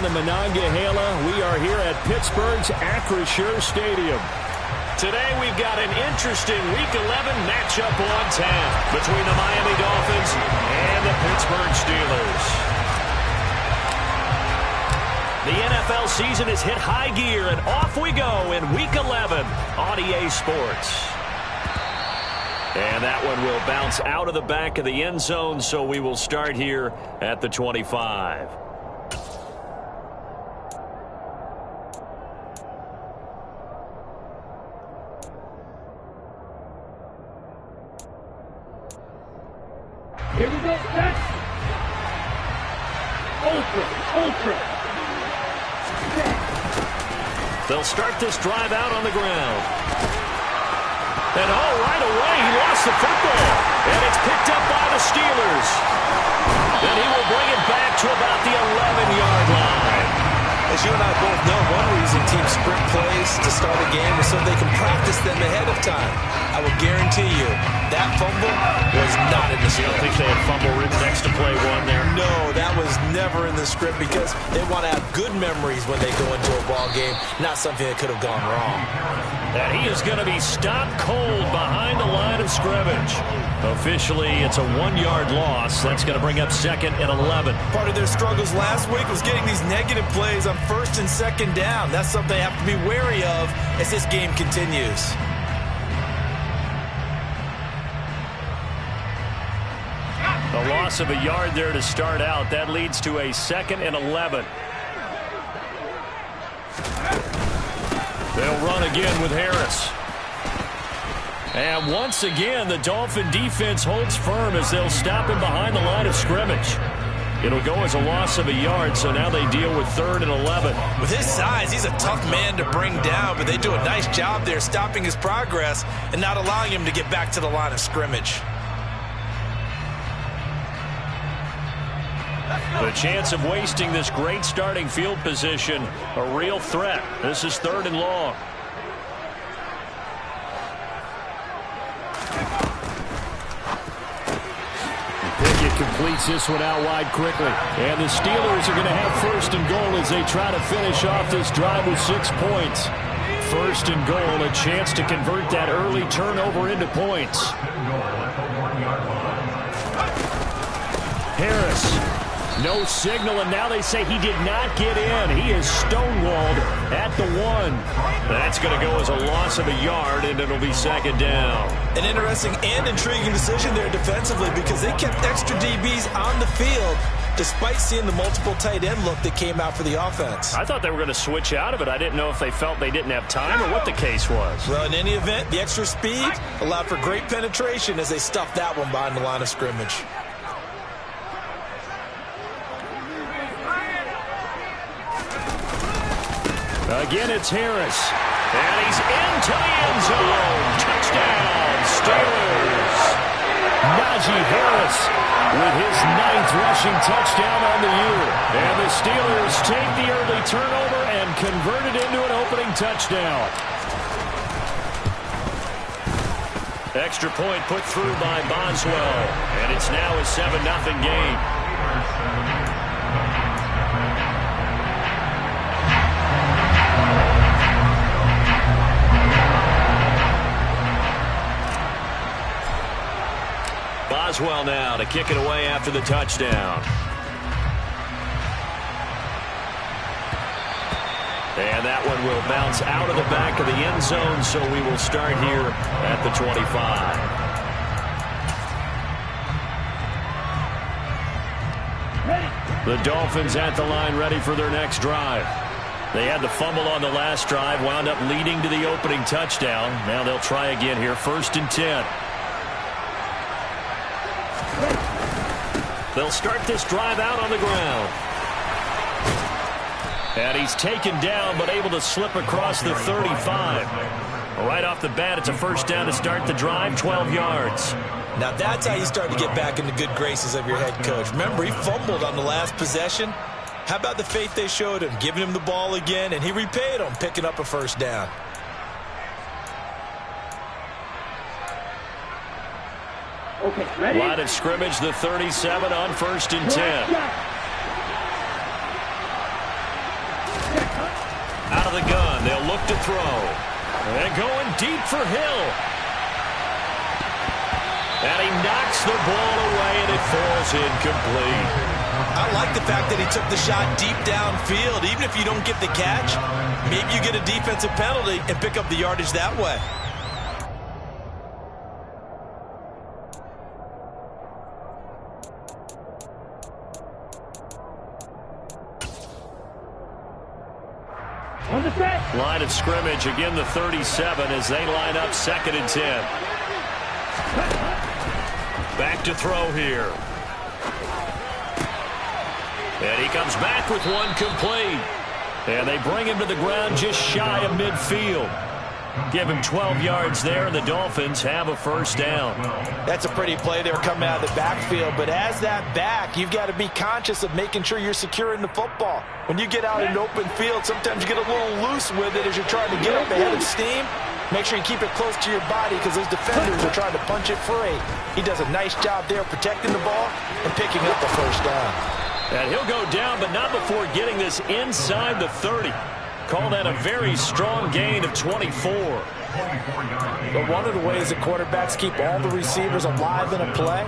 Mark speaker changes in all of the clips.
Speaker 1: in the Monongahela. We are here at Pittsburgh's Acrisure Stadium.
Speaker 2: Today we've got an interesting Week 11 matchup on tap between the Miami Dolphins and the Pittsburgh Steelers. The NFL season has hit high gear, and off we go in Week 11 on EA Sports. And that one will bounce out of the back of the end zone, so we will start here at the 25.
Speaker 3: Here we go, set. Ultra.
Speaker 2: They'll start this drive out on the ground. And right away, he lost the football. And it's picked up by the Steelers. And he will bring it back to about the 11-yard line.
Speaker 4: As you and I both know, one reason teams sprint plays to start a game is so they can practice them ahead of time. I will guarantee you that fumble was not in the script.
Speaker 2: You don't think they had fumble written next to play one there?
Speaker 4: No, that was never in the script because they want to have good memories when they go into a ball game, not something that could have gone wrong.
Speaker 2: And he is going to be stopped cold behind the line of scrimmage. Officially, it's a 1-yard loss. That's going to bring up 2nd and 11.
Speaker 4: Part of their struggles last week was getting these negative plays on 1st and 2nd down. That's something they have to be wary of as this game continues.
Speaker 2: A loss of a yard there to start out. That leads to a 2nd and 11. They'll run again with Harris. And once again, the Dolphin defense holds firm as they'll stop him behind the line of scrimmage. It'll go as a loss of a yard, so now they deal with 3rd and 11.
Speaker 4: With his size, he's a tough man to bring down, but they do a nice job there stopping his progress and not allowing him to get back to the line of scrimmage.
Speaker 2: The chance of wasting this great starting field position, a real threat. This is 3rd and long.
Speaker 1: Pickett completes this one out wide quickly. And the Steelers are going to have 1st and goal as they try to finish off this drive with 6 points. 1st and goal, a chance to convert that early turnover into points. Harris. No signal, and now they say he did not get in. He is stonewalled at the 1.
Speaker 2: That's going to go as a loss of a yard, and it'll be 2nd down.
Speaker 4: An interesting and intriguing decision there defensively because they kept extra DBs on the field despite seeing the multiple tight end look that came out for the offense.
Speaker 2: I thought they were going to switch out of it. I didn't know if they felt they didn't have time or what the case was.
Speaker 4: Well, in any event, the extra speed allowed for great penetration as they stuffed that one behind the line of scrimmage.
Speaker 1: Again, it's Harris.
Speaker 2: And he's into the end zone. Touchdown, Steelers.
Speaker 1: Najee Harris with his 9th rushing touchdown on the year. And the Steelers take the early turnover and convert it into an opening touchdown.
Speaker 2: Extra point put through by Boswell. And it's now a 7-0 game. Boswell now to kick it away after the touchdown. And that one will bounce out of the back of the end zone, so we will start here at the 25. The Dolphins at the line ready for their next drive. They had the fumble on the last drive, wound up leading to the opening touchdown. Now they'll try again here, 1st and 10. They'll start this drive out on the ground. And he's taken down, but able to slip across the 35. Right off the bat, it's a 1st down to start the drive, 12 yards.
Speaker 4: Now that's how you start to get back in the good graces of your head coach. Remember, he fumbled on the last possession. How about the faith they showed him, giving him the ball again, and he repaid them, picking up a 1st down.
Speaker 3: Okay, ready?
Speaker 2: Line of scrimmage, the 37 on 1st and 10. of the gun. They'll look to throw. And going deep for Hill. And he knocks the ball away, and it falls incomplete.
Speaker 4: I like the fact that he took the shot deep downfield. Even if you don't get the catch, maybe you get a defensive penalty and pick up the yardage that way.
Speaker 3: On the set.
Speaker 1: Line of scrimmage, again the 37 as they line up 2nd and 10. Back to throw here. And he comes back with one complete. And they bring him to the ground just shy of midfield. Give him 12 yards there, and the Dolphins have a first down.
Speaker 4: That's a pretty play there coming out of the backfield. But as that back, you've got to be conscious of making sure you're securing the football. When you get out in open field, sometimes you get a little loose with it as you're trying to get up ahead of steam. Make sure you keep it close to your body because those defenders are trying to punch it free. He does a nice job there protecting the ball and picking up the first down.
Speaker 1: And he'll go down, but not before getting this inside the 30. Call that a very strong gain of 24.
Speaker 4: But one of the ways that quarterbacks keep all the receivers alive in a play,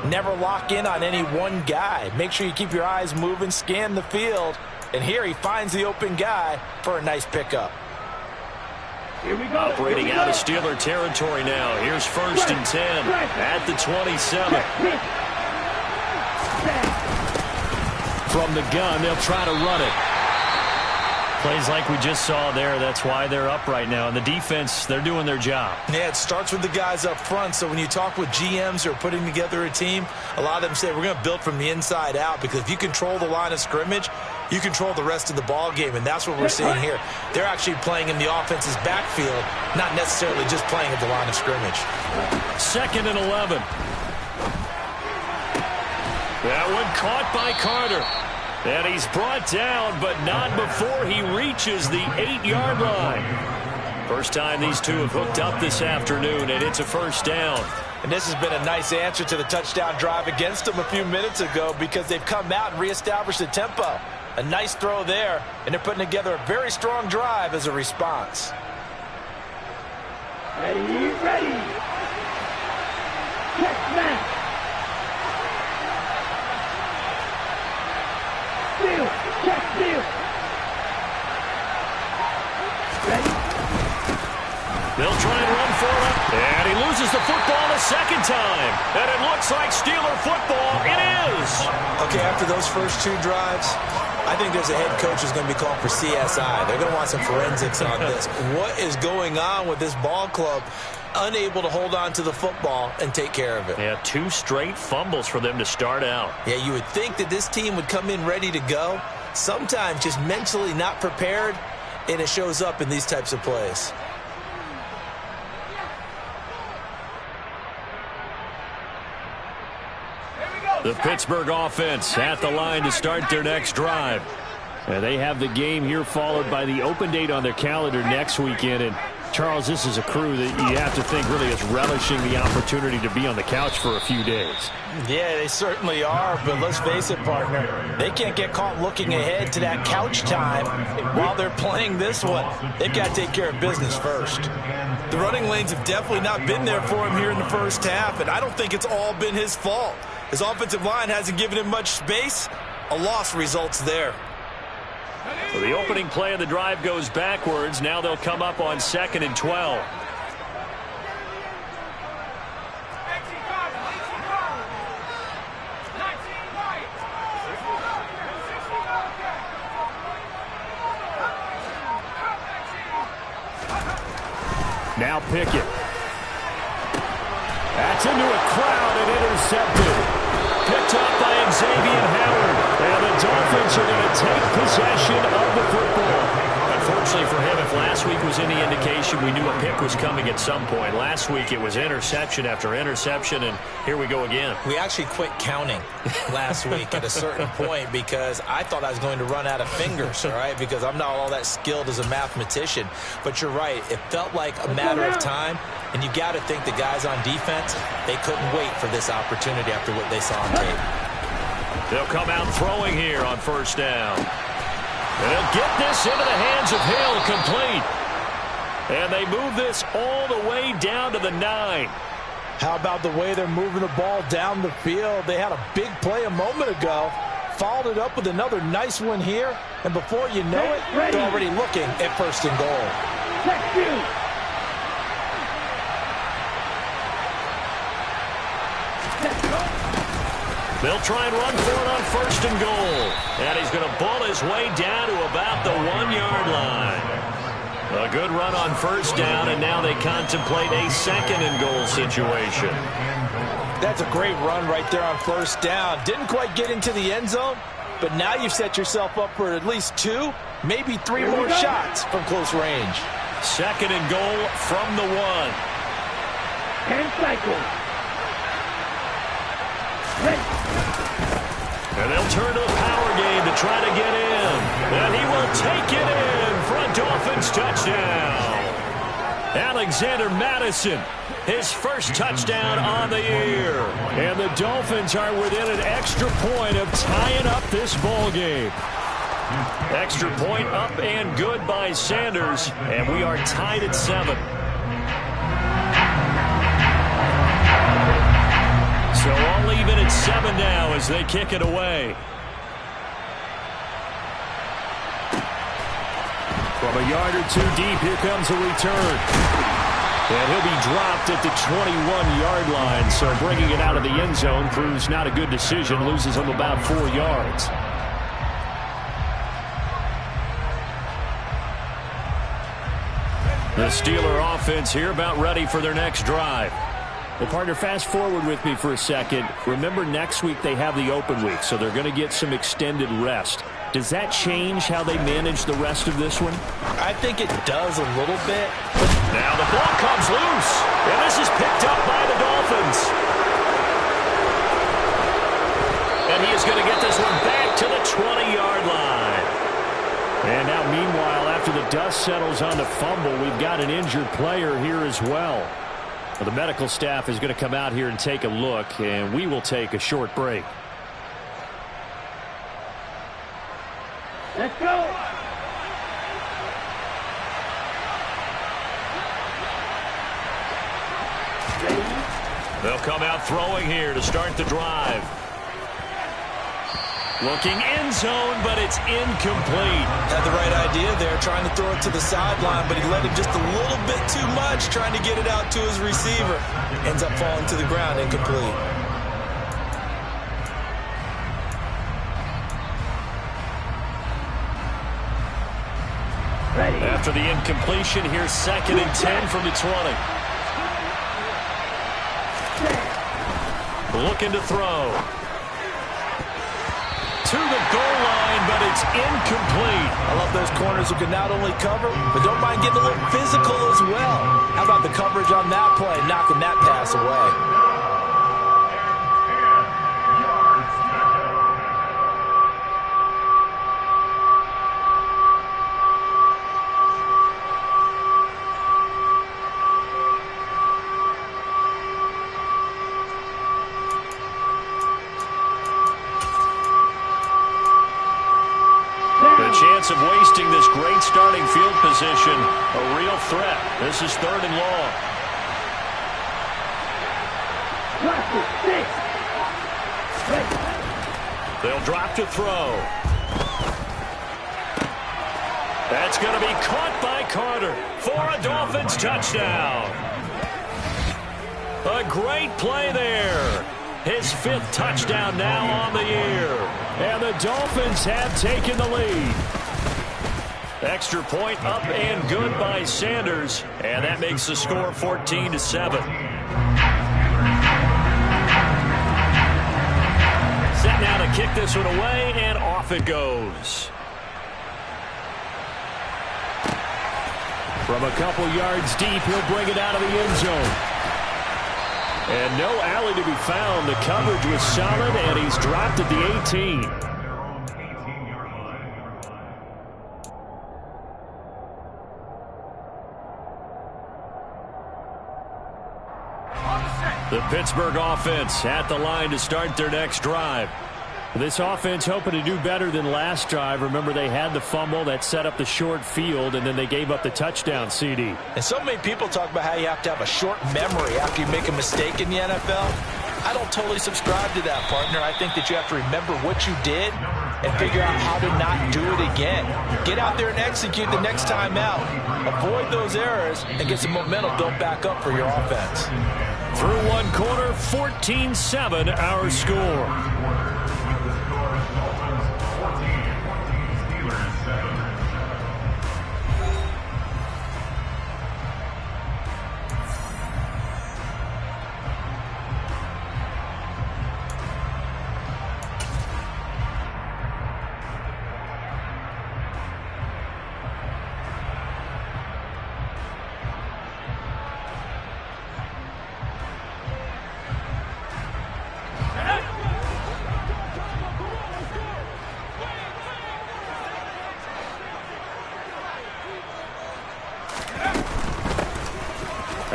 Speaker 4: never lock in on any one guy. Make sure you keep your eyes moving, scan the field. And here he finds the open guy for a nice pickup.
Speaker 3: Here we go.
Speaker 1: Operating out of Steeler territory now. Here's 1st and 10 at the 27. From the gun, they'll try to run it. Plays like we just saw there. That's why they're up right now. And the defense, they're doing their job.
Speaker 4: Yeah, it starts with the guys up front. So when you talk with GMs who are putting together a team, a lot of them say we're going to build from the inside out because if you control the line of scrimmage, you control the rest of the ball game, and that's what we're seeing here. They're actually playing in the offense's backfield, not necessarily just playing at the line of scrimmage.
Speaker 1: 2nd and 11. That one caught by Carter. And he's brought down, but not before he reaches the 8-yard line. First time these two have hooked up this afternoon, and it's a first down.
Speaker 4: And this has been a nice answer to the touchdown drive against them a few minutes ago because they've come out and reestablished the tempo. A nice throw there, and they're putting together a very strong drive as a response.
Speaker 3: Ready, ready. Check back. Steal, check, steal. Ready.
Speaker 1: They'll try and run for it. And he loses the football a second time. And it looks like Steeler football. It is.
Speaker 4: Okay, after those first two drives, I think there's a head coach who's going to be called for CSI. They're going to want some forensics on this. What is going on with this ball club? Unable to hold on to the football and take care of it.
Speaker 1: Yeah, 2 straight fumbles for them to start out.
Speaker 4: Yeah, you would think that this team would come in ready to go. Sometimes just mentally not prepared, and it shows up in these types of plays.
Speaker 1: The Pittsburgh offense at the line to start their next drive. And they have the game here followed by the open date on their calendar next weekend. And Charles, this is a crew that you have to think really is relishing the opportunity to be on the couch for a few days.
Speaker 4: Yeah, they certainly are, but let's face it, partner, they can't get caught looking ahead to that couch time while they're playing this one. They've got to take care of business first. The running lanes have definitely not been there for him here in the first half, and I don't think it's all been his fault. His offensive line hasn't given him much space. A loss results there.
Speaker 1: So the opening play of the drive goes backwards. Now they'll come up on 2nd and 12. Now Pickett. That's into a crowd and intercepted. Picked up by Xavier Howard. And the Dolphins are going to take possession of the football. Unfortunately for him, if last week was any indication, we knew a pick was coming at some point. Last week it was interception after interception, and here we go again.
Speaker 4: We actually quit counting last week at a certain point because I thought I was going to run out of fingers, all right, because I'm not all that skilled as a mathematician. But you're right. It felt like a matter of time, and you got to think the guys on defense, they couldn't wait for this opportunity after what they saw on tape.
Speaker 1: They'll come out throwing here on first down. They'll get this into the hands of Hill, complete. And they move this all the way down to the 9.
Speaker 4: How about the way they're moving the ball down the field? They had a big play a moment ago, followed it up with another nice one here, and before you know it, they're already looking at first and goal.
Speaker 3: Check you.
Speaker 1: They'll try and run for it on first and goal. And he's going to ball his way down to about the 1-yard line. A good run on first down, and now they contemplate a second and goal situation.
Speaker 4: That's a great run right there on first down. Didn't quite get into the end zone, but now you've set yourself up for at least 2, maybe 3 more shots from close range.
Speaker 1: Second and goal from the 1.
Speaker 3: 10 cycles. Ready.
Speaker 1: And they'll turn to the power game to try to get in. And he will take it in for a Dolphins touchdown. Alexander Madison, his first touchdown on the year. And the Dolphins are within an extra point of tying up this ball game. Extra point up and good by Sanders. And we are tied at 7. So all even at 7 now as they kick it away. From a yard or 2 deep, here comes a return. And he'll be dropped at the 21-yard line. So bringing it out of the end zone proves not a good decision. Loses him about 4 yards. The Steeler offense here about ready for their next drive. Well, partner, fast forward with me for a second. Remember, next week they have the open week, so they're going to get some extended rest. Does that change how they manage the rest of this one?
Speaker 4: I think it does a little bit.
Speaker 1: Now the ball comes loose, and this is picked up by the Dolphins. And he is going to get this one back to the 20-yard line. And now, meanwhile, after the dust settles on the fumble, we've got an injured player here as well. Well, the medical staff is going to come out here and take a look, and we will take a short break.
Speaker 3: Let's go.
Speaker 1: They'll come out throwing here to start the drive. Looking end zone, but it's incomplete.
Speaker 4: Had the right idea there, trying to throw it to the sideline, but he let him just a little bit too much, trying to get it out to his receiver. Ends up falling to the ground, incomplete.
Speaker 3: Ready.
Speaker 1: After the incompletion, here's 2nd and 10 from the 20. Looking to throw. To the goal line, but it's incomplete.
Speaker 4: I love those corners who can not only cover, but don't mind getting a little physical as well. How about the coverage on that play, knocking that pass away?
Speaker 1: Chance of wasting this great starting field position. A real threat. This is 3rd and long. They'll drop to throw. That's going to be caught by Carter for a Dolphins touchdown. A great play there. His 5th touchdown now on the year. And the Dolphins have taken the lead. Extra point up and good by Sanders. And that makes the score 14-7. Set now to kick this one away, and off it goes. From a couple yards deep, he'll bring it out of the end zone. And no alley to be found. The coverage was solid, and he's dropped at the 18. The Pittsburgh offense at the line to start their next drive. This offense hoping to do better than last drive. Remember, they had the fumble that set up the short field, and then they gave up the touchdown, CD.
Speaker 4: And so many people talk about how you have to have a short memory after you make a mistake in the NFL. I don't totally subscribe to that, partner. I think that you have to remember what you did and figure out how to not do it again. Get out there and execute the next time out. Avoid those errors and get some momentum built back up for your offense.
Speaker 1: Through one quarter, 14-7 our score.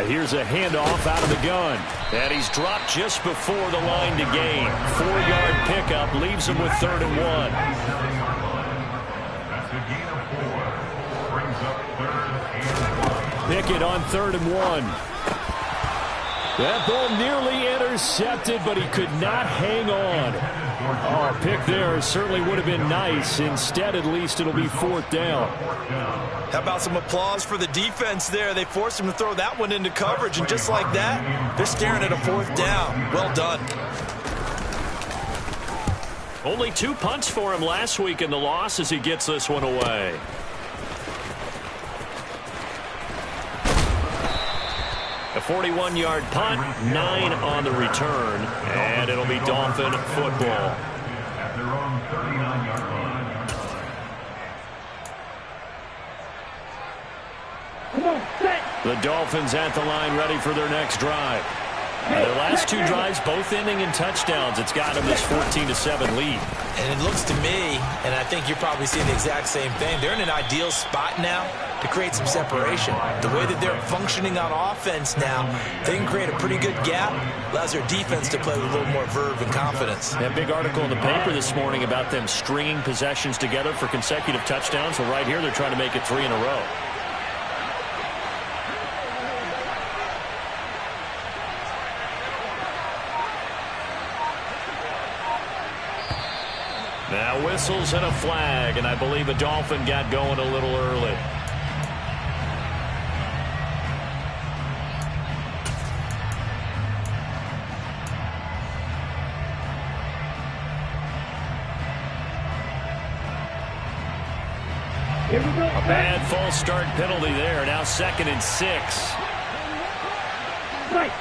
Speaker 1: Here's a handoff out of the gun. And he's dropped just before the line to gain. 4-yard pickup leaves him with 3rd and 1. Pickett on 3rd and 1. That ball nearly intercepted, but he could not hang on. Oh, a pick there certainly would have been nice. Instead, at least, it'll be 4th down.
Speaker 4: How about some applause for the defense there? They forced him to throw that one into coverage, and just like that, they're staring at a 4th down. Well done.
Speaker 2: Only 2 punts for him last week in the loss as he gets this one away. A 41-yard punt, 9 on the return, and it'll be Dolphin football.
Speaker 5: At their own 39-yard line.
Speaker 3: Come on, set.
Speaker 1: The Dolphins at the line, ready for their next drive. Their last 2 drives, both ending in touchdowns. It's got them this 14-7 lead.
Speaker 4: And it looks to me, and I think you're probably seeing the exact same thing, they're in an ideal spot now to create some separation. The way that they're functioning on offense now, they can create a pretty good gap, allows their defense to play with a little more verve and confidence.
Speaker 1: That big article in the paper this morning about them stringing possessions together for consecutive touchdowns. Well, right here, they're trying to make it 3 in a row. Now whistles and a flag, and I believe a Dolphin got going a little early.
Speaker 3: Here we go.
Speaker 1: A bad false start penalty there. Now 2nd and 6.
Speaker 3: Right.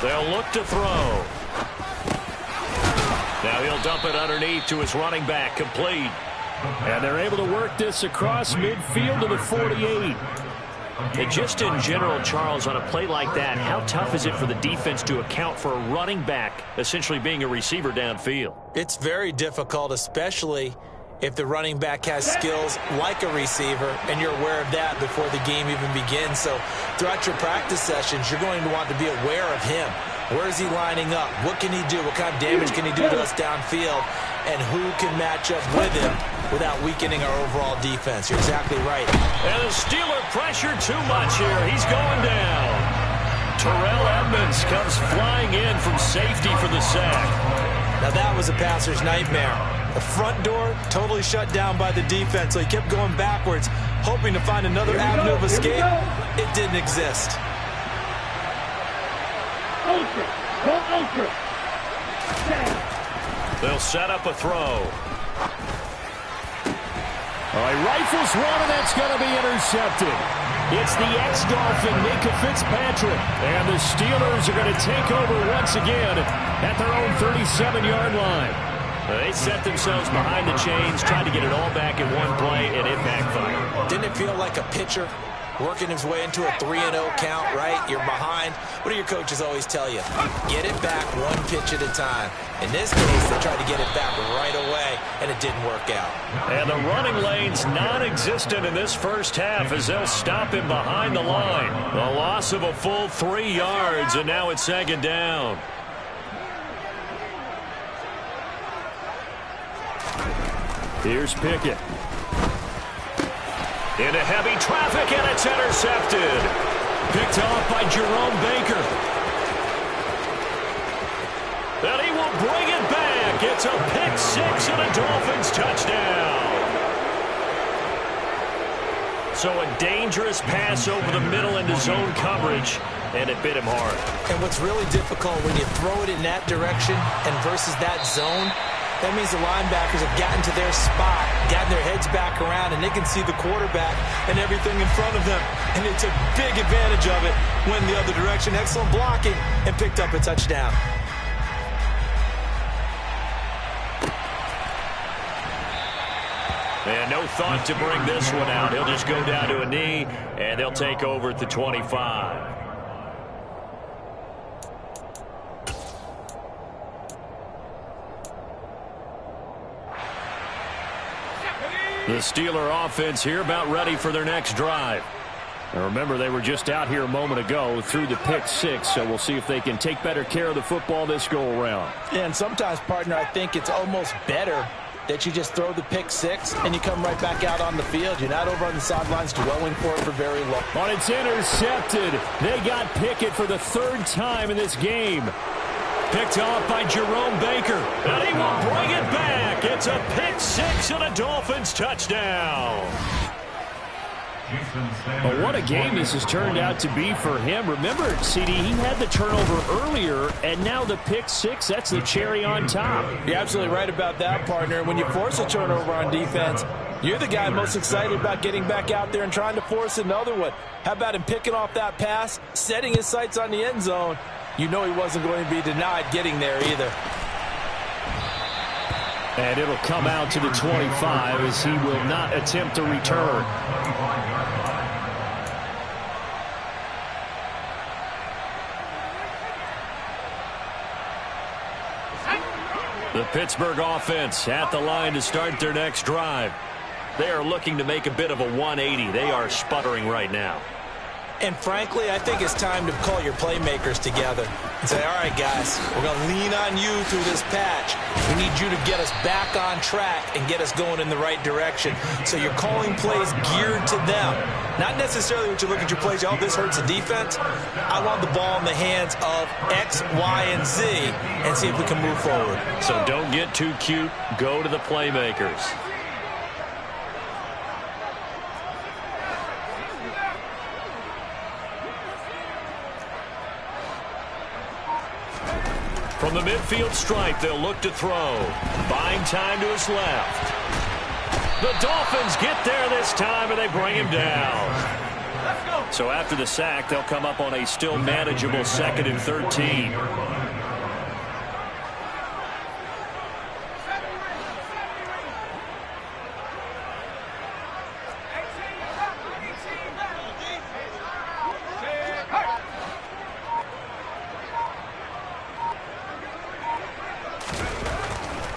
Speaker 1: They'll look to throw. Now he'll dump it underneath to his running back, complete. And they're able to work this across midfield to the 48.
Speaker 2: And just in general, Charles, on a play like that, how tough is it for the defense to account for a running back essentially being a receiver downfield?
Speaker 4: It's very difficult, especially if the running back has skills like a receiver, and you're aware of that before the game even begins. So throughout your practice sessions, you're going to want to be aware of him. Where is he lining up? What can he do? What kind of damage can he do to us downfield? And who can match up with him without weakening our overall defense? You're exactly right.
Speaker 2: And the Steeler pressure too much here. He's going down.
Speaker 1: Terrell Edmonds comes flying in from safety for the sack.
Speaker 4: Now that was a passer's nightmare. The front door totally shut down by the defense, so he kept going backwards, hoping to find another avenue of escape. It didn't exist.
Speaker 3: Ultra. Go ultra.
Speaker 2: They'll set up a throw.
Speaker 1: All right, rifles one, and that's going to be intercepted. It's the ex-Dolphin, Micah Fitzpatrick. And the Steelers are going to take over once again at their own 37-yard line.
Speaker 2: They set themselves behind the chains, tried to get it all back in one play, and it backfired.
Speaker 4: Didn't it feel like a pitcher working his way into a 3-0 count, right? You're behind. What do your coaches always tell you? Get it back one pitch at a time. In this case, they tried to get it back right away, and it didn't work out.
Speaker 2: And the running lane's non-existent in this first half as they'll stop him behind the line. The loss of a full 3 yards, and now it's 2nd down.
Speaker 1: Here's Pickett.
Speaker 2: Into heavy traffic, and it's intercepted.
Speaker 1: Picked off by Jerome Baker.
Speaker 2: And he will bring it back. It's a pick six and a Dolphins touchdown. So a dangerous pass over the middle into zone coverage, and it bit him hard.
Speaker 4: And what's really difficult when you throw it in that direction and versus that zone, that means the linebackers have gotten to their spot, gotten their heads back around, and they can see the quarterback and everything in front of them. And they took big advantage of it, went the other direction. Excellent blocking, and picked up a touchdown.
Speaker 2: And no thought to bring this one out. He'll just go down to a knee, and they'll take over at the 25.
Speaker 1: The Steeler offense here about ready for their next drive. Now remember, they were just out here a moment ago through the pick six, so we'll see if they can take better care of the football this go-around.
Speaker 4: Yeah, and sometimes, partner, I think it's almost better that you just throw the pick six and you come right back out on the field. You're not over on the sidelines dwelling for it for very long.
Speaker 1: On it's intercepted. They got Pickett for the third time in this game. Picked off by Jerome Baker.
Speaker 2: And he will bring it back. It's a pick six and a Dolphins touchdown.
Speaker 1: But what a game this has turned out to be for him. Remember, CD, he had the turnover earlier, and now the pick six, that's the cherry on top.
Speaker 4: You're absolutely right about that, partner. When you force a turnover on defense, you're the guy most excited about getting back out there and trying to force another one. How about him picking off that pass, setting his sights on the end zone? You know he wasn't going to be denied getting there either.
Speaker 1: And it'll come out to the 25 as he will not attempt to return. The Pittsburgh offense at the line to start their next drive.
Speaker 2: They are looking to make a bit of a 180. They are sputtering right now.
Speaker 4: And frankly, I think it's time to call your playmakers together and say, all right, guys, we're going to lean on you through this patch. We need you to get us back on track and get us going in the right direction. So you're calling plays geared to them. Not necessarily what you look at your plays, oh, this hurts the defense. I want the ball in the hands of X, Y, and Z and see if we can move forward.
Speaker 2: So don't get too cute. Go to the playmakers. From the midfield stripe, they'll look to throw. Buying time to his left. The Dolphins get there this time, and they bring him down. So after the sack, they'll come up on a still manageable 2nd and 13.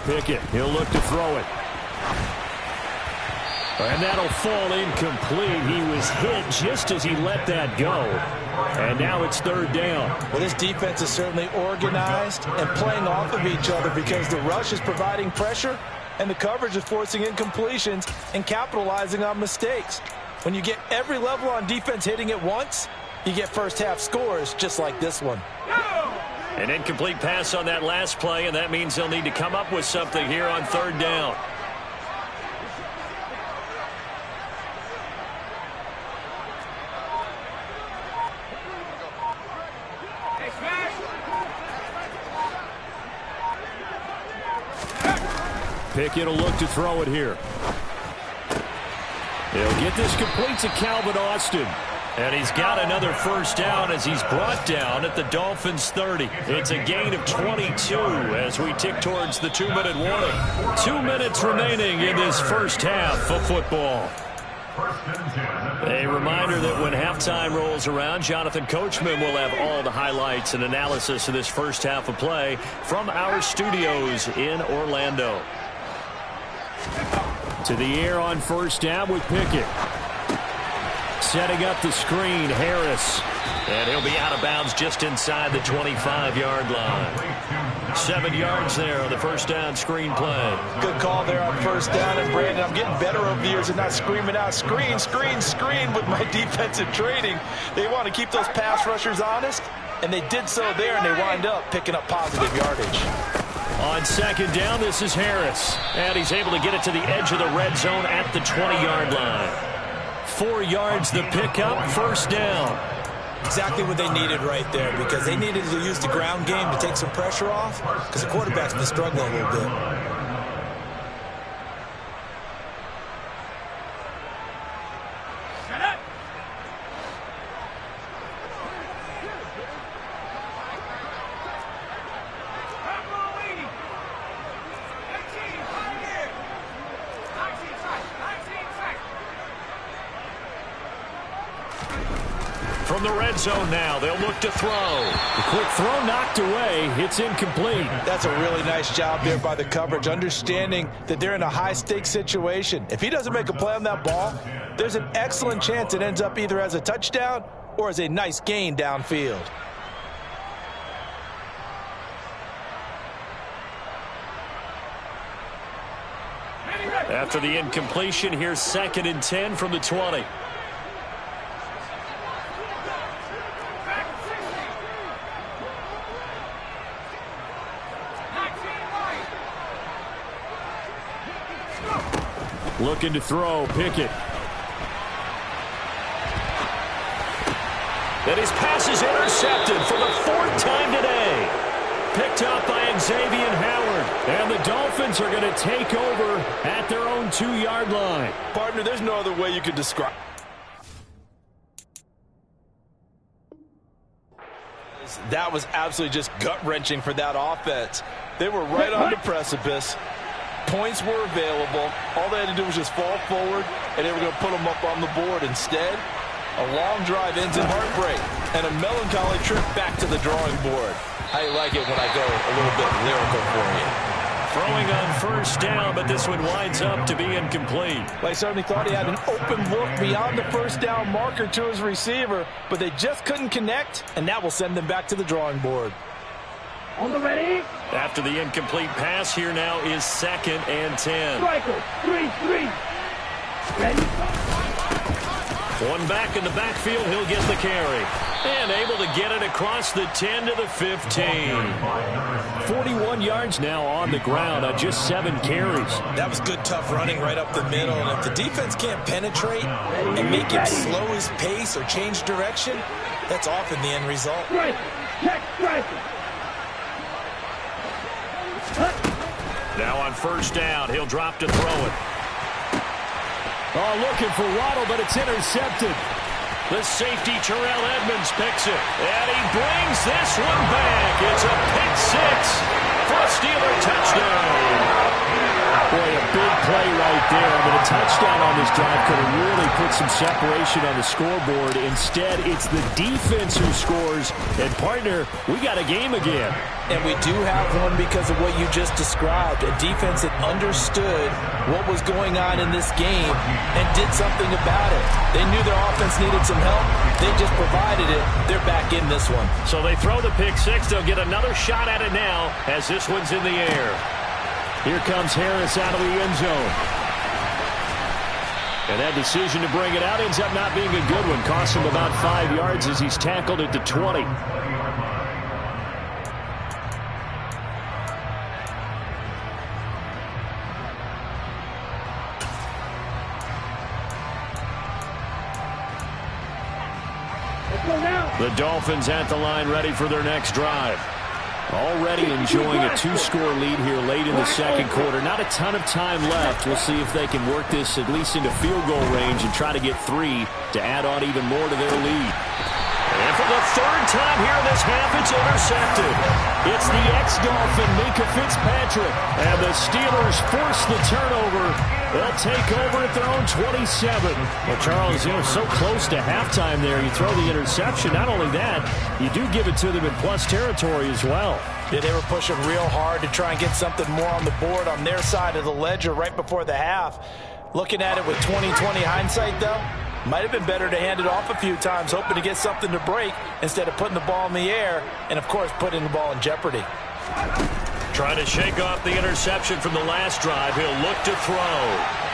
Speaker 1: Pickett, he'll look to throw it. And that'll fall incomplete. He was hit just as he let that go. And now it's 3rd down.
Speaker 4: Well, this defense is certainly organized and playing off of each other because the rush is providing pressure and the coverage is forcing incompletions and capitalizing on mistakes. When you get every level on defense hitting at once, you get first half scores just like this one.
Speaker 2: An incomplete pass on that last play, and that means they'll need to come up with something here on 3rd down.
Speaker 1: Pickett will look to throw it here. He'll get this complete to Calvin Austin.
Speaker 2: And he's got another first down as he's brought down at the Dolphins' 30. It's a gain of 22 as we tick towards the 2-minute warning. 2 minutes remaining in this first half of football. A reminder that when halftime rolls around, Jonathan Coachman will have all the highlights and analysis of this first half of play from our studios in Orlando.
Speaker 1: To the air on 1st down with Pickett. Setting up the screen, Harris.
Speaker 2: And he'll be out of bounds just inside the 25-yard line. 7 yards there on the first down screen play.
Speaker 4: Good call there on first down. And, Brandon, I'm getting better over the years and not screaming out, screen, screen, screen with my defensive training. They want to keep those pass rushers honest, and they did so there, and they wind up picking up positive yardage.
Speaker 2: On second down, this is Harris. And he's able to get it to the edge of the red zone at the 20-yard line. 4 yards the pickup, first down.
Speaker 4: Exactly what they needed right there, because they needed to use the ground game to take some pressure off, because the quarterback's been struggling a little bit.
Speaker 2: From the red zone now, they'll look to throw.
Speaker 1: The quick throw knocked away. It's incomplete.
Speaker 4: That's a really nice job there by the coverage, understanding that they're in a high-stakes situation. If he doesn't make a play on that ball, there's an excellent chance it ends up either as a touchdown or as a nice gain downfield.
Speaker 2: After the incompletion, here's 2nd and 10 from the 20.
Speaker 1: Looking to throw, Pickett.
Speaker 2: And his pass is intercepted for the 4th time today. Picked up by Xavier Howard. And the Dolphins are going to take over at their own 2-yard line.
Speaker 4: Partner, there's no other way you could describe. That was absolutely just gut-wrenching for that offense. They were right on the precipice. Points were available. All they had to do was just fall forward, and they were going to put them up on the board. Instead, a long drive ends in heartbreak and a melancholy trip back to the drawing board. I like it when I go a little bit lyrical for you.
Speaker 2: Throwing on first down, but this one winds up to be incomplete.
Speaker 4: I certainly thought he had an open look beyond the first down marker to his receiver, but they just couldn't connect, and that will send them back to the drawing board.
Speaker 3: On the ready.
Speaker 2: After the incomplete pass, here now is 2nd and 10.
Speaker 3: Striker, 3-3. Ready.
Speaker 2: One back in the backfield, he'll get the carry. And able to get it across the 10 to the 15.
Speaker 1: 41 yards now on the ground on just 7 carries.
Speaker 4: That was good, tough running right up the middle. And if the defense can't penetrate and make him slow his pace or change direction, that's often the end result.
Speaker 3: Striker, check striker.
Speaker 2: Now on first down, he'll drop to throw it.
Speaker 1: Oh, looking for Waddle, but it's intercepted.
Speaker 2: The safety, Terrell Edmonds, picks it. And he brings this one back. It's a pick 6 for a Steeler touchdown.
Speaker 1: Boy, a big play right there. I mean, a touchdown on this drive could have really put some separation on the scoreboard. Instead, it's the defense who scores. And, partner, we got a game again.
Speaker 4: And we do have one because of what you just described. A defense that understood what was going on in this game and did something about it. They knew their offense needed some help. They just provided it. They're back in this one.
Speaker 2: So they throw the pick 6. They'll get another shot at it now as this one's in the air.
Speaker 1: Here comes Harris out of the end zone. And that decision to bring it out ends up not being a good one. Costs him about 5 yards as he's tackled at the 20. The Dolphins at the line ready for their next drive. Already enjoying a 2-score lead here late in the second quarter. Not a ton of time left. We'll see if they can work this at least into field goal range and try to get 3 to add on even more to their lead.
Speaker 2: And for the 3rd time here in this half, it's intercepted. It's the ex-Dolphin, Minka Fitzpatrick. And the Steelers force the turnover. They'll take over at their own 27.
Speaker 1: Well, Charles, so close to halftime there. You throw the interception. Not only that, you do give it to them in plus territory as well.
Speaker 4: Yeah, they were pushing real hard to try and get something more on the board on their side of the ledger right before the half. Looking at it with 20/20 hindsight, though, might have been better to hand it off a few times, hoping to get something to break instead of putting the ball in the air and, of course, putting the ball in jeopardy.
Speaker 2: Trying to shake off the interception from the last drive. He'll look to throw.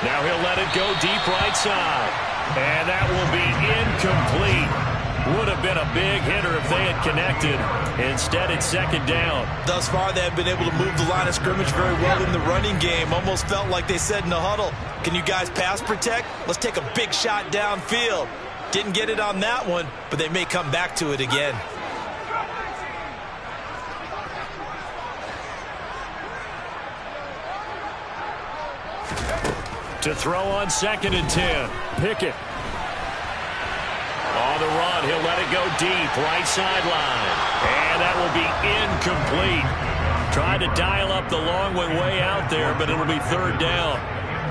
Speaker 2: Now he'll let it go deep right side. And that will be incomplete. Would have been a big hitter if they had connected. Instead, it's second down.
Speaker 4: Thus far, they have been able to move the line of scrimmage very well in the running game. Almost felt like they said in the huddle, can you guys pass protect? Let's take a big shot downfield. Didn't get it on that one, but they may come back to it again.
Speaker 1: To throw on 2nd and 10. Pickett.
Speaker 2: On the run, he'll let it go deep, right sideline. And that will be incomplete. Tried to dial up the long one way out there, but it'll be third down.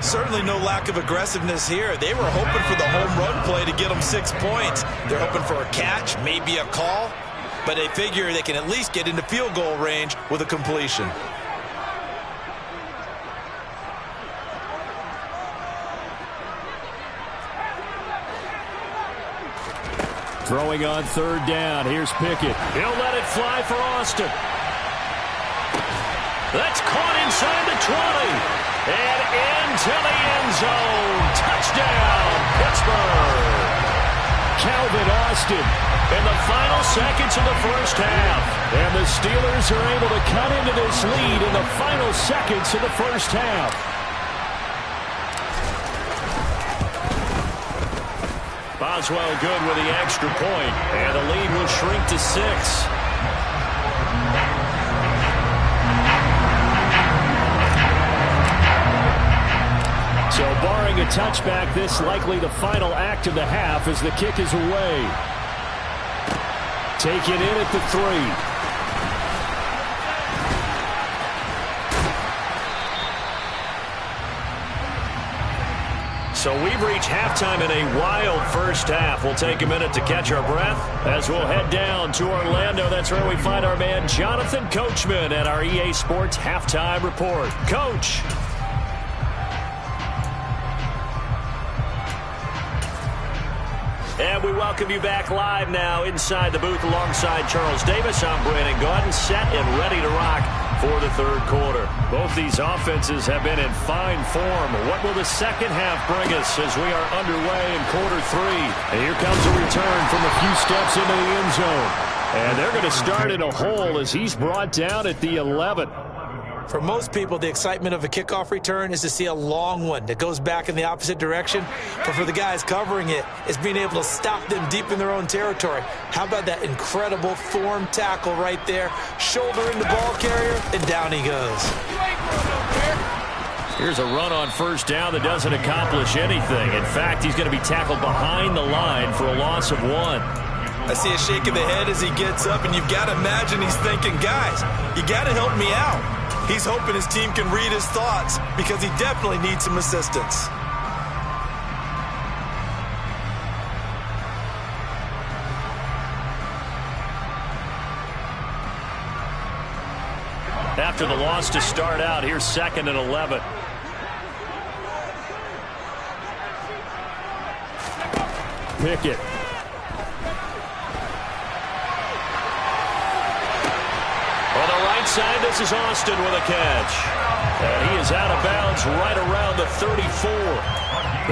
Speaker 4: Certainly no lack of aggressiveness here. They were hoping for the home run play to get them 6 points. They're hoping for a catch, maybe a call, but they figure they can at least get into field goal range with a completion.
Speaker 1: Throwing on 3rd down. Here's Pickett.
Speaker 2: He'll let it fly for Austin. That's caught inside the 20. And into the end zone. Touchdown, Pittsburgh.
Speaker 1: Calvin Austin
Speaker 2: In the final seconds of the first half.
Speaker 1: And the Steelers are able to cut into this lead in the final seconds of the first half.
Speaker 2: Boswell good with the extra point, and the lead will shrink to 6.
Speaker 1: So barring a touchback, this likely the final act of the half as the kick is away. Taken in at the 3.
Speaker 2: So we've reached halftime in a wild first half. We'll take a minute to catch our breath as we'll head down to Orlando. That's where we find our man Jonathan Coachman at our EA Sports Halftime Report. Coach. And we welcome you back live now inside the booth alongside Charles Davis. I'm Brandon Gaudin, set and ready to rock for the third quarter. Both these offenses have been in fine form. What will the second half bring us as we are underway in quarter 3?
Speaker 1: And here comes a return from a few steps into the end zone. And they're going to start in a hole as he's brought down at the 11.
Speaker 4: For most people, the excitement of a kickoff return is to see a long one that goes back in the opposite direction. But for the guys covering it, it's being able to stop them deep in their own territory. How about that incredible form tackle right there? Shoulder in the ball carrier, and down he goes.
Speaker 1: Here's a run on first down that doesn't accomplish anything. In fact, he's going to be tackled behind the line for a loss of 1.
Speaker 4: I see a shake of the head as he gets up, and you've got to imagine he's thinking, guys, you got to help me out. He's hoping his team can read his thoughts because he definitely needs some assistance.
Speaker 2: After the loss to start out, here's 2nd and 11.
Speaker 1: Pickett.
Speaker 2: On the right side, this is Austin with a catch. And he is out of bounds right around the 34.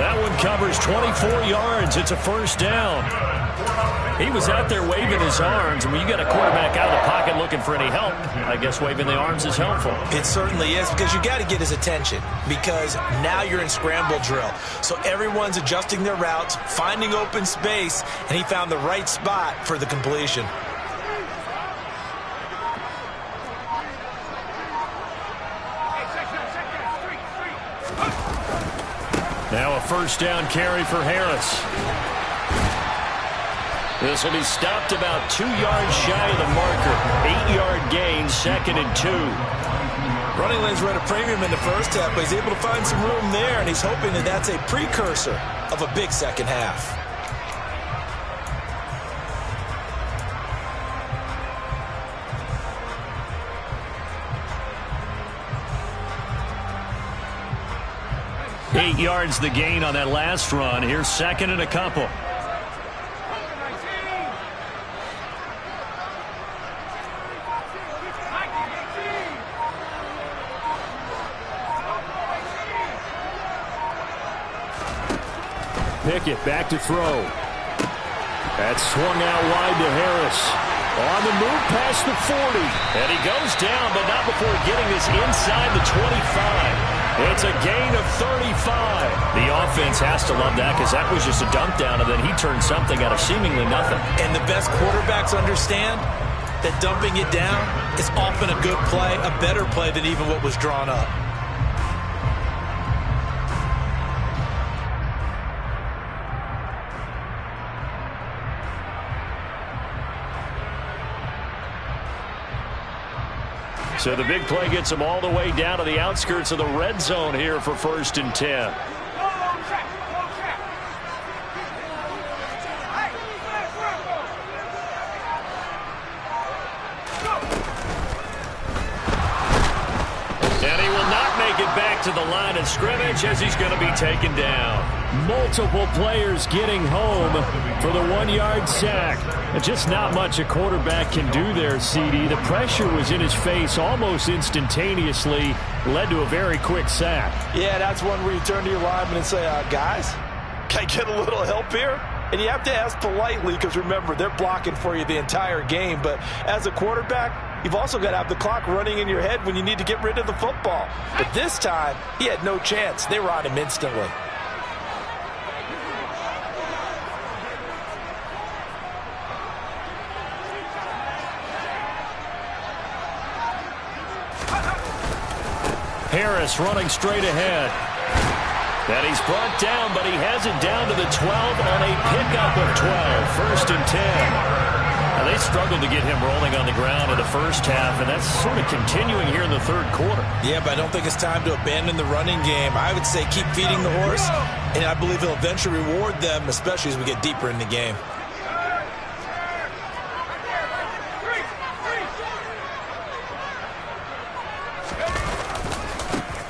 Speaker 2: That one covers 24 yards. It's a first down. He was out there waving his arms. I mean, you got a quarterback out of the pocket looking for any help. I guess waving the arms is helpful.
Speaker 4: It certainly is, because you got to get his attention, because now you're in scramble drill. So everyone's adjusting their routes, finding open space, and he found the right spot for the completion.
Speaker 1: Now a first down carry for Harris.
Speaker 2: This will be stopped about 2 yards shy of the marker. 8-yard gain, 2nd and 2.
Speaker 4: Running lanes were at a premium in the first half, but he's able to find some room there, and he's hoping that that's a precursor of a big second half.
Speaker 2: Eight yards the gain on that last run. Here's 2nd and a couple.
Speaker 1: Pickett back to throw. That's swung out wide to Harris. On the move past the 40.
Speaker 2: And he goes down, but not before getting this inside the 25.
Speaker 1: It's a gain of 35.
Speaker 2: The offense has to love that because that was just a dump down, and then he turned something out of seemingly nothing.
Speaker 4: And the best quarterbacks understand that dumping it down is often a good play, a better play than even what was drawn up.
Speaker 1: So the big play gets them all the way down to the outskirts of the red zone here for 1st and 10. And he will not make it back to the line of scrimmage as he's going to be taken down. Multiple players getting home for the 1-yard sack. And just not much a quarterback can do there, CD. The pressure was in his face almost instantaneously, led to a very quick sack.
Speaker 4: Yeah, that's one where you turn to your lineman and say, guys, can I get a little help here? And you have to ask politely because, remember, they're blocking for you the entire game. But as a quarterback, you've also got to have the clock running in your head when you need to get rid of the football. But this time, he had no chance. They were on him instantly.
Speaker 1: Harris running straight ahead. And he's brought down, but he has it down to the 12 on a pickup of 12. 1st and 10. Now, they struggled to get him rolling on the ground in the first half, and that's sort of continuing here in the third quarter.
Speaker 4: Yeah, but I don't think it's time to abandon the running game. I would say keep feeding the horse, and I believe he'll eventually reward them, especially as we get deeper in the game.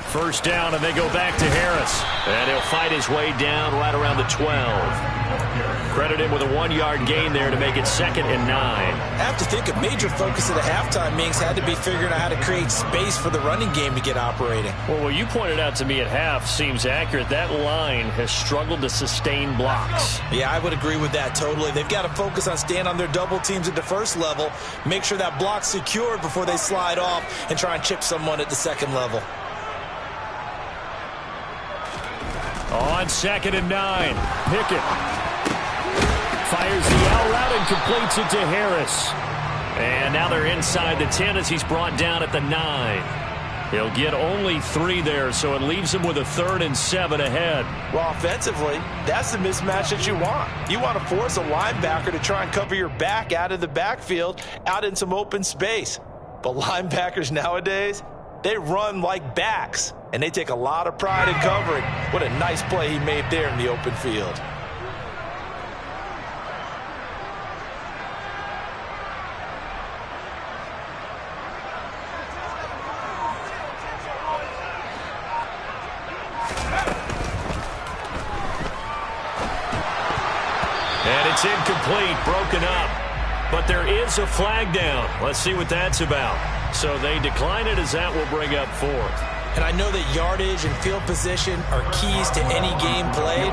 Speaker 1: First down, and they go back to Harris.
Speaker 2: And he'll fight his way down right around the 12. Credit him with a 1-yard gain there to make it 2nd and 9.
Speaker 4: I have to think a major focus of the halftime meetings had to be figuring out how to create space for the running game to get operating.
Speaker 1: Well, what you pointed out to me at half seems accurate. That line has struggled to sustain blocks.
Speaker 4: Yeah, I would agree with that totally. They've got to focus on staying on their double teams at the first level, make sure that block's secured before they slide off and try and chip someone at the second level.
Speaker 1: On 2nd and 9, Pickett fires the out route and completes it to Harris. And now they're inside the 10 as he's brought down at the 9. He'll get only 3 there, so it leaves him with a 3rd and 7 ahead.
Speaker 4: Well, offensively, that's the mismatch that you want. You want to force a linebacker to try and cover your back out of the backfield, out in some open space. But linebackers nowadays, they run like backs. And they take a lot of pride in covering. What a nice play he made there in the open field.
Speaker 1: And it's incomplete, broken up. But there is a flag down. Let's see what that's about. So they decline it as that will bring up 4th.
Speaker 4: And I know that yardage and field position are keys to any game played,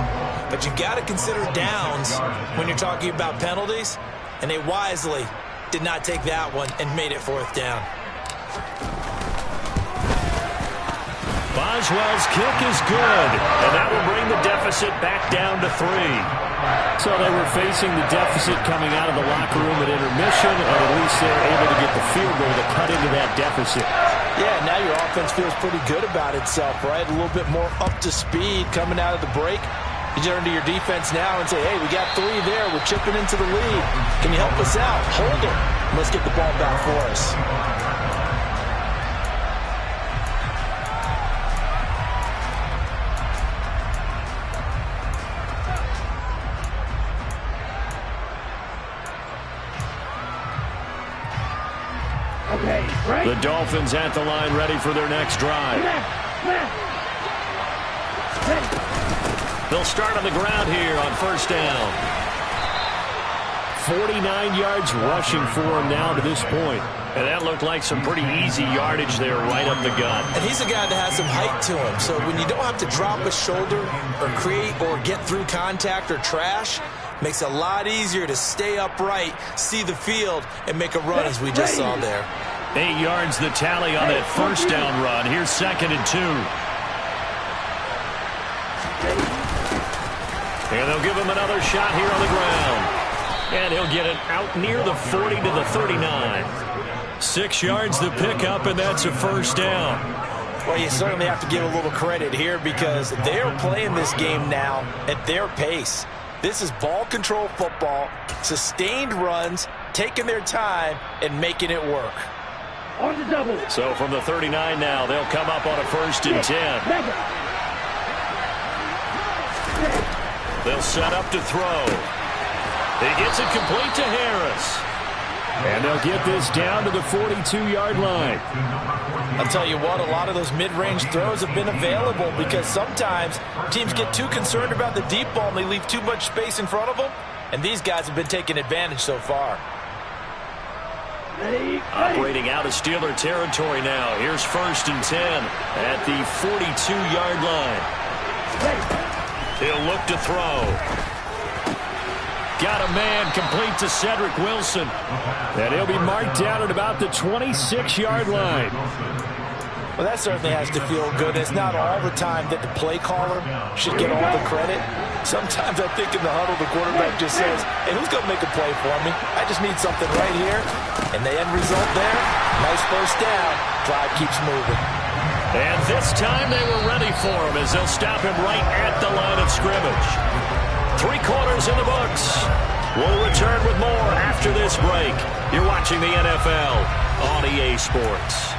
Speaker 4: but you got to consider downs when you're talking about penalties, and they wisely did not take that one and made it 4th down.
Speaker 1: Boswell's kick is good, and that will bring the deficit back down to 3. So they were facing the deficit coming out of the locker room at intermission, and at least they're able to get the field goal to cut into that deficit.
Speaker 4: Yeah, now your offense feels pretty good about itself, right? A little bit more up to speed coming out of the break. You turn to your defense now and say, hey, we got 3 there. We're chipping into the lead. Can you help us out? Hold it. Let's get the ball back for us.
Speaker 1: The Dolphins at the line ready for their next drive. They'll start on the ground here on 1st down. 49 yards rushing for him now to this point. And that looked like some pretty easy yardage there right up the gut.
Speaker 4: And he's a guy that has some height to him. So when you don't have to drop a shoulder or create or get through contact or trash, makes it a lot easier to stay upright, see the field, and make a run as we just saw there.
Speaker 1: 8 yards the tally on that first down run. Here's 2nd and 2. And they'll give him another shot here on the ground. And he'll get it out near the 40 to the 39. 6 yards the pickup, and that's a first down.
Speaker 4: Well, you certainly have to give a little credit here because they're playing this game now at their pace. This is ball control football, sustained runs, taking their time, and making it work.
Speaker 3: On the double.
Speaker 1: So from the 39 now, they'll come up on a 1st and 10. They'll set up to throw. He gets it complete to Harris. And they'll get this down to the 42-yard line.
Speaker 4: I'll tell you what, a lot of those mid-range throws have been available because sometimes teams get too concerned about the deep ball and they leave too much space in front of them. And these guys have been taking advantage so far.
Speaker 1: Operating out of Steeler territory now. Here's 1st and 10 at the 42-yard line. He'll look to throw. Got a man complete to Cedric Wilson. And he'll be marked down at about the 26-yard line.
Speaker 4: Well, that certainly has to feel good. It's not all the time that the play caller should get all the credit. Sometimes I think in the huddle, the quarterback just says, hey, who's going to make a play for me? I just need something right here. And the end result there, nice first down. Drive keeps moving.
Speaker 1: And this time they were ready for him as they'll stop him right at the line of scrimmage. 3 quarters in the books. We'll return with more after this break. You're watching the NFL on EA Sports.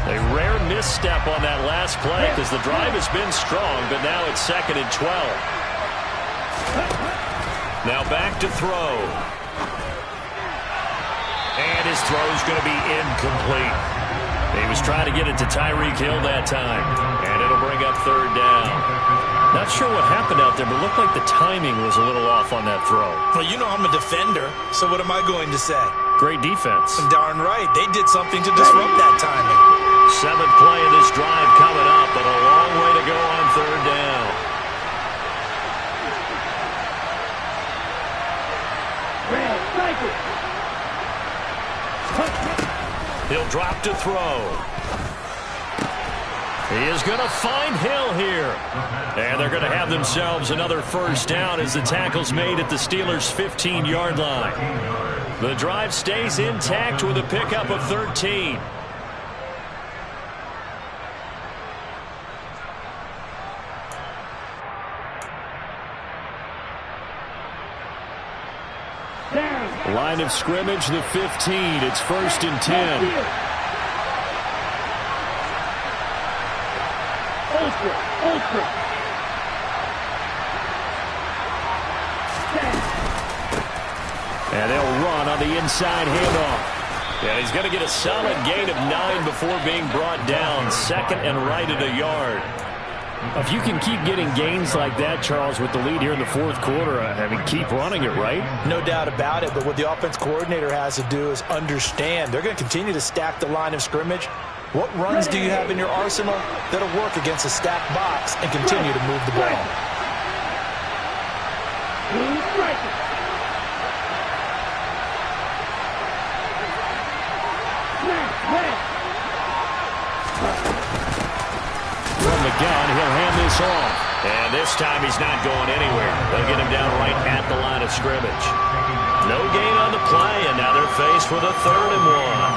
Speaker 1: A rare misstep on that last play because the drive has been strong, but now it's 2nd and 12. Now back to throw. And his throw is going to be incomplete. He was trying to get it to Tyreek Hill that time, and it'll bring up 3rd down. Not sure what happened out there, but it looked like the timing was a little off on that throw.
Speaker 4: Well, you know I'm a defender, so what am I going to say?
Speaker 1: Great defense.
Speaker 4: Darn right. They did something to disrupt that timing.
Speaker 1: 7th play of this drive coming up, but a long way to go on 3rd down. He'll drop to throw. He is going to find Hill here. And they're going to have themselves another first down as the tackle's made at the Steelers' 15-yard line. The drive stays intact with a pickup of 13. Line of scrimmage, the 15. It's 1st and 10. And they'll run on the inside handoff. And he's going to get a solid gain of 9 before being brought down. 2nd and right at a yard. If you can keep getting gains like that, Charles, with the lead here in the 4th quarter, I mean, keep running it, right?
Speaker 4: No doubt about it, but what the offense coordinator has to do is understand. They're going to continue to stack the line of scrimmage. What runs do you have in your arsenal that'll work against a stacked box and continue to move the ball?
Speaker 1: From the gun, he'll hand this off. And this time he's not going anywhere. They'll get him down right at the line of scrimmage. No gain on the play, and now they're faced with a 3rd and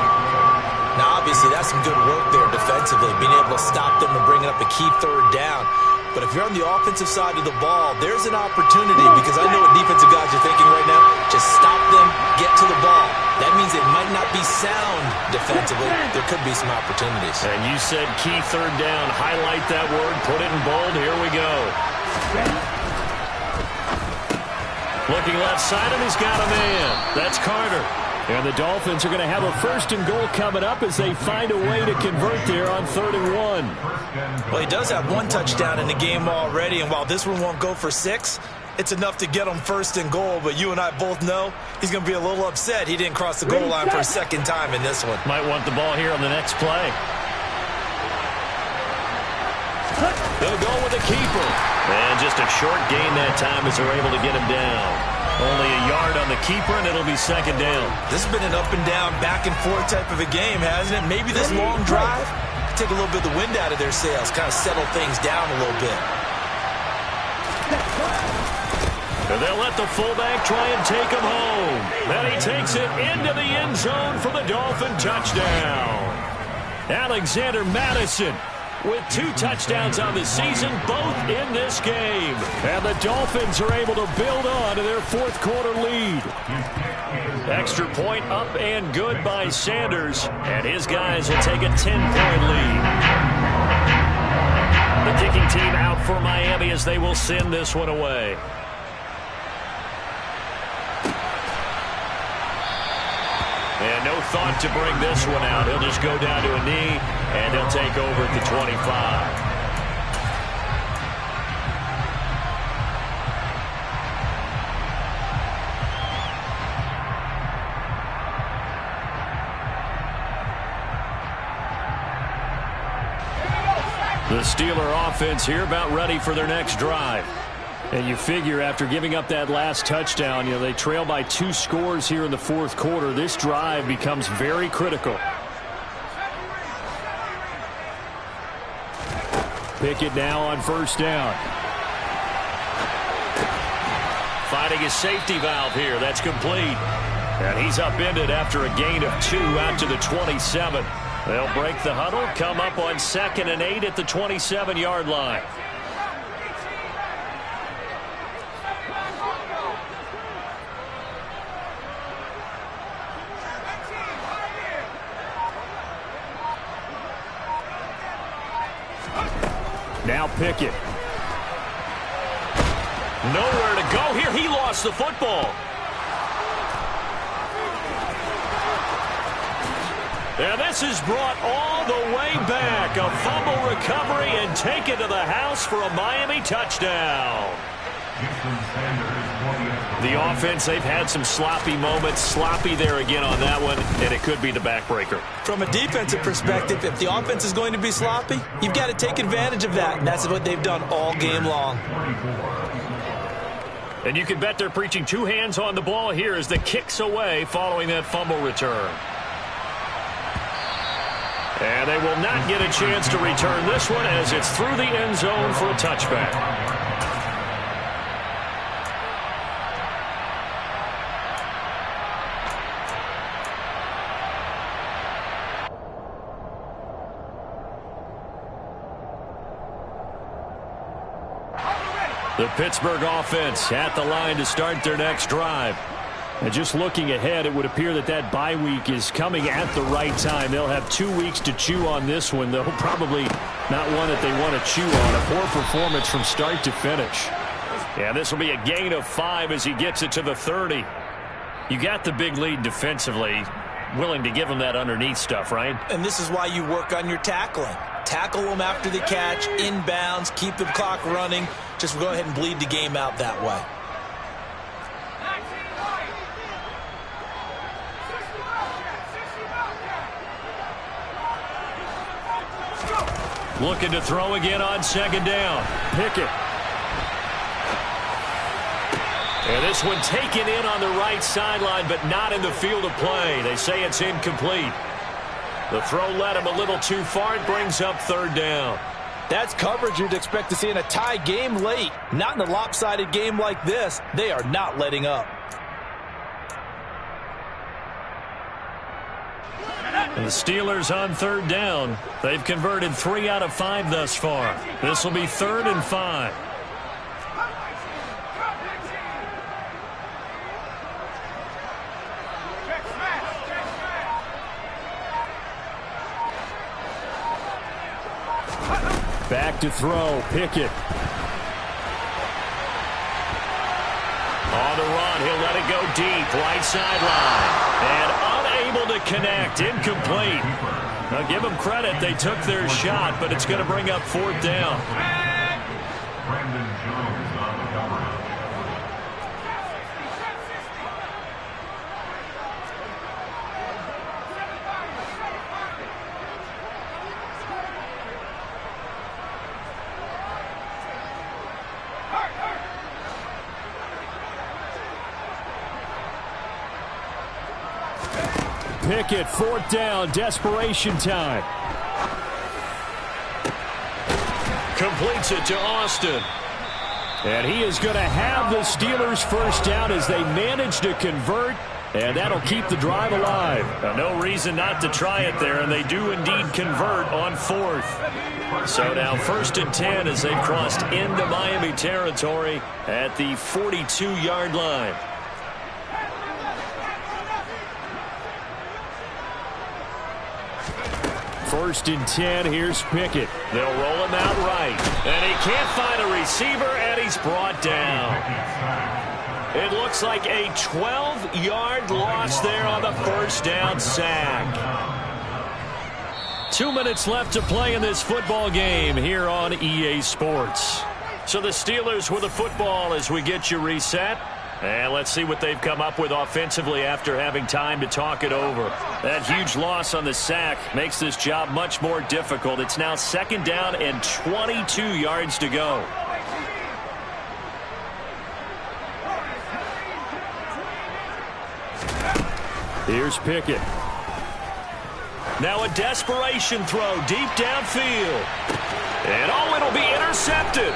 Speaker 1: 1.
Speaker 4: Now, obviously, that's some good work there defensively, being able to stop them and bringing up a key 3rd down. But if you're on the offensive side of the ball, there's an opportunity because I know what defensive guys are thinking right now. Just stop them, get to the ball. That means it might not be sound defensively. There could be some opportunities.
Speaker 1: And you said key 3rd down. Highlight that word. Put it in bold. Here we go. Looking left side, and he's got a man. That's Carter. And the Dolphins are going to have a 1st and goal coming up as they find a way to convert there on 3rd and 1.
Speaker 4: Well, he does have 1 touchdown in the game already, and while this one won't go for 6, it's enough to get him 1st and goal. But you and I both know he's going to be a little upset he didn't cross the goal line for a 2nd time in this one.
Speaker 2: Might want the ball here on the next play. They'll go with the keeper. And just a short gain that time as they're able to get him down. Only a yard on the keeper, and it'll be 2nd down.
Speaker 4: This has been an up-and-down, back-and-forth type of a game, hasn't it? Maybe this long drive, take a little bit of the wind out of their sails, kind of settle things down a little bit.
Speaker 1: And they'll let the fullback try and take him home. And he takes it into the end zone for the Dolphin touchdown. Alexander Madison with 2 touchdowns on the season, both in this game. And the Dolphins are able to build on to their 4th quarter lead. Extra point up and good by Sanders. And his guys will take a 10-point lead. The kicking team out for Miami as they will send this one away. And no thought to bring this one out. He'll just go down to a knee, and he'll take over at the 25. The Steeler offense here about ready for their next drive. And you figure after giving up that last touchdown, they trail by 2 scores here in the 4th quarter. This drive becomes very critical. Pickett now on 1st down. Finding his safety valve here. That's complete. And he's upended after a gain of 2 out to the 27. They'll break the huddle, come up on 2nd and 8 at the 27-yard line. Now Pickett. Nowhere to go here. He lost the football. And this is brought all the way back. A fumble recovery and take it to the house for a Miami touchdown. The offense, they've had some sloppy moments. Sloppy there again on that one, and it could be the backbreaker.
Speaker 4: From a defensive perspective, if the offense is going to be sloppy, you've got to take advantage of that, and that's what they've done all game long.
Speaker 1: And you can bet they're preaching 2 hands on the ball here as the kick's away following that fumble return. And they will not get a chance to return this one as it's through the end zone for a touchback. The Pittsburgh offense at the line to start their next drive. And just looking ahead, it would appear that that bye week is coming at the right time. They'll have 2 weeks to chew on this one, though probably not one that they want to chew on. A poor performance from start to finish. Yeah, this will be a gain of 5 as he gets it to the 30. You got the big lead defensively. Willing to give him that underneath stuff, right?
Speaker 4: And this is why you work on your tackling. Tackle them after the catch, inbounds, keep the clock running. Just go ahead and bleed the game out that way.
Speaker 1: Looking to throw again on 2nd down. Pickett. And this one taken in on the right sideline, but not in the field of play. They say it's incomplete. The throw led him a little too far. It brings up 3rd down.
Speaker 4: That's coverage you'd expect to see in a tie game late. Not in a lopsided game like this. They are not letting up.
Speaker 1: And the Steelers on 3rd down. They've converted 3 out of 5 thus far. This will be 3rd and 5. Back to throw. Pickett. On the run. He'll let it
Speaker 2: go deep, right sideline. And unable to connect, incomplete. Now, give them credit, they took their shot, but it's going to bring up 4th down.
Speaker 5: Brandon Jones on the cover.
Speaker 1: Pickett, 4th down, desperation time.
Speaker 2: Completes it to Austin.
Speaker 1: And he is going to have the Steelers' 1st down as they manage to convert, and that'll keep the drive alive.
Speaker 2: No reason not to try it there, and they do indeed convert on 4th. So now 1st and 10 as they've crossed into Miami territory at the 42-yard line.
Speaker 1: First and 10, here's Pickett.
Speaker 2: They'll roll him out right. And he can't find a receiver, and he's brought down. It looks like a 12-yard loss there on the 1st down sack. 2 minutes left to play in this football game here on EA Sports. So the Steelers with the football as we get you reset. And let's see what they've come up with offensively after having time to talk it over. That huge loss on the sack makes this job much more difficult. It's now 2nd down and 22 yards to go.
Speaker 1: Here's Pickett.
Speaker 2: Now a desperation throw deep downfield. And it'll be intercepted.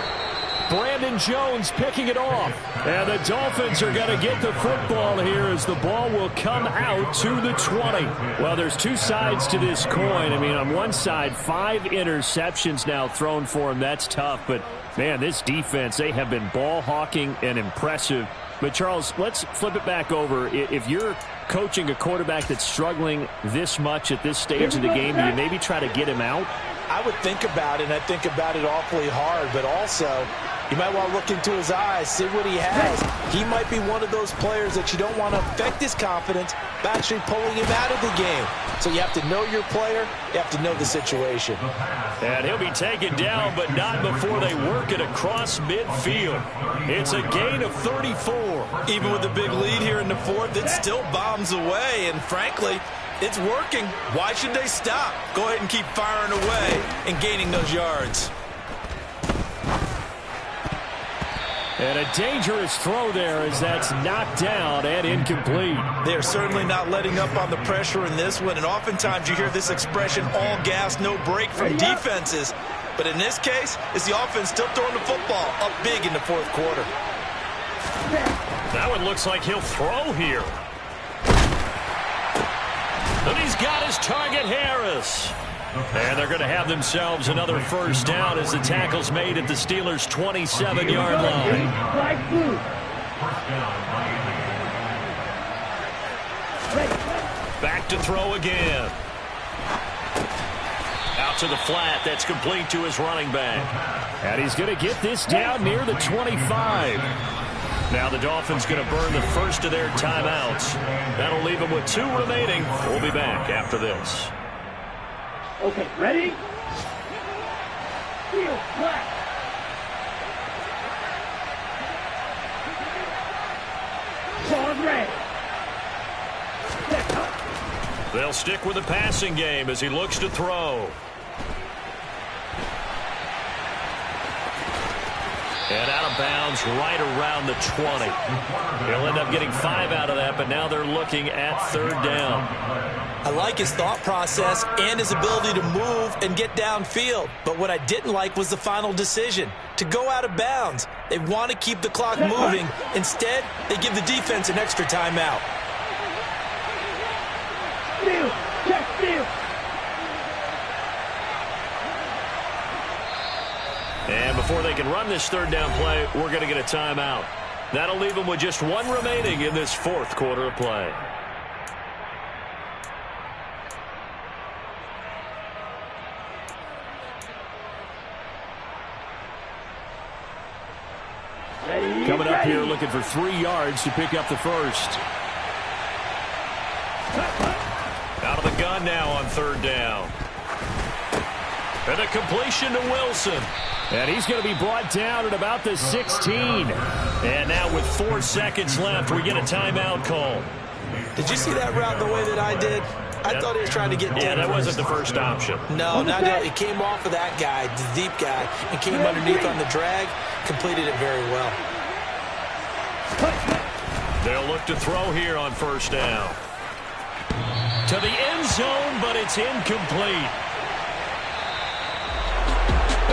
Speaker 1: Brandon Jones picking it off. And the Dolphins are going to get the football here as the ball will come out to the 20. Well, there's two sides to this coin. I mean, on one side, 5 interceptions now thrown for him. That's tough. But, man, this defense, they have been ball hawking and impressive. But, Charles, let's flip it back over. If you're coaching a quarterback that's struggling this much at this stage of the game, do you maybe try to get him out?
Speaker 4: I would think about it, and I think about it awfully hard, but also you might want to look into his eyes, see what he has. He might be one of those players that you don't want to affect his confidence by actually pulling him out of the game. So you have to know your player, you have to know the situation.
Speaker 2: And he'll be taken down, but not before they work it across midfield. It's a gain of 34.
Speaker 4: Even with a big lead here in the 4th, it still bombs away, and frankly, it's working. Why should they stop? Go ahead and keep firing away and gaining those yards.
Speaker 1: And a dangerous throw there as that's knocked down and incomplete.
Speaker 4: They're certainly not letting up on the pressure in this one, and oftentimes you hear this expression, all gas, no break from defenses. But in this case, it's the offense still throwing the football up big in the 4th quarter.
Speaker 2: That one looks like he'll throw here. And he's got his target, Harris. And they're going to have themselves another 1st down as the tackle's made at the Steelers' 27-yard line. Back to throw again. Out to the flat. That's complete to his running back.
Speaker 1: And he's going to get this down near the 25.
Speaker 2: Now the Dolphins going to burn the first of their timeouts. That'll leave them with 2 remaining. We'll be back after this.
Speaker 3: Okay, ready? Field flat. Pause ready.
Speaker 2: They'll stick with the passing game as he looks to throw. And out of bounds right around the 20. He'll end up getting 5 out of that, but now they're looking at 3rd down.
Speaker 4: I like his thought process and his ability to move and get downfield. But what I didn't like was the final decision, to go out of bounds. They want to keep the clock moving. Instead, they give the defense an extra timeout.
Speaker 3: Steal, check steal.
Speaker 2: And before they can run this 3rd down play, we're going to get a timeout. That'll leave them with just 1 remaining in this 4th quarter of play.
Speaker 1: Coming up here looking for 3 yards to pick up the first.
Speaker 2: Out of the gun now on 3rd down. And a completion to Wilson.
Speaker 1: And he's going to be brought down at about the 16.
Speaker 2: And now with 4 seconds left, we get a timeout call.
Speaker 4: Did you see that route the way that I did? I thought he was trying to get down.
Speaker 2: Yeah, that wasn't the first option.
Speaker 4: No, not that. It came off of that guy, the deep guy, and came underneath on the drag. Completed it very well.
Speaker 2: They'll look to throw here on 1st down. To the end zone, but it's incomplete.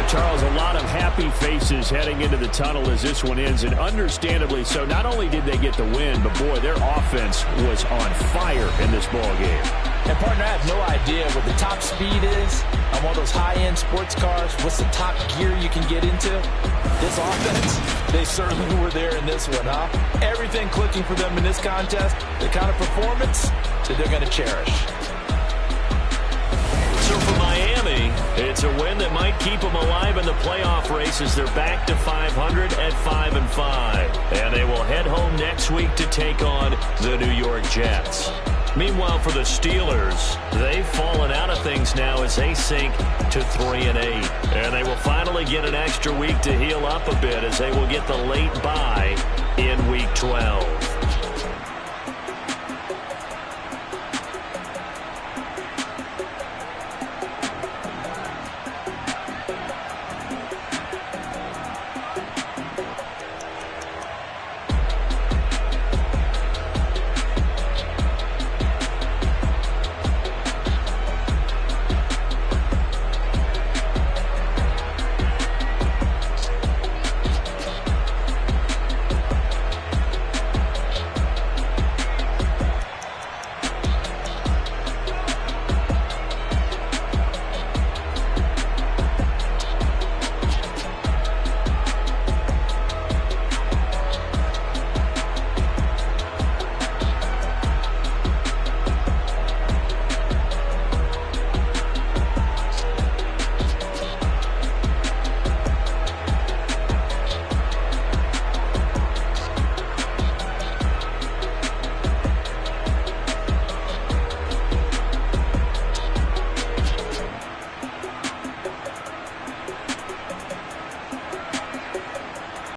Speaker 1: Charles, a lot of happy faces heading into the tunnel as this one ends, and understandably so. Not only did they get the win, but, boy, their offense was on fire in this ball game.
Speaker 4: And, partner, I have no idea what the top speed is on one of those high-end sports cars. What's the top gear you can get into? This offense, they certainly were there in this one, huh? Everything clicking for them in this contest, the kind of performance that they're going to cherish.
Speaker 2: So for Miami, it's a win that might keep them alive in the playoff race as they're back to 500 at 5-5. And they will head home next week to take on the New York Jets. Meanwhile, for the Steelers, they've fallen out of things now as they sink to 3-8. And they will finally get an extra week to heal up a bit as they will get the late bye in Week 12.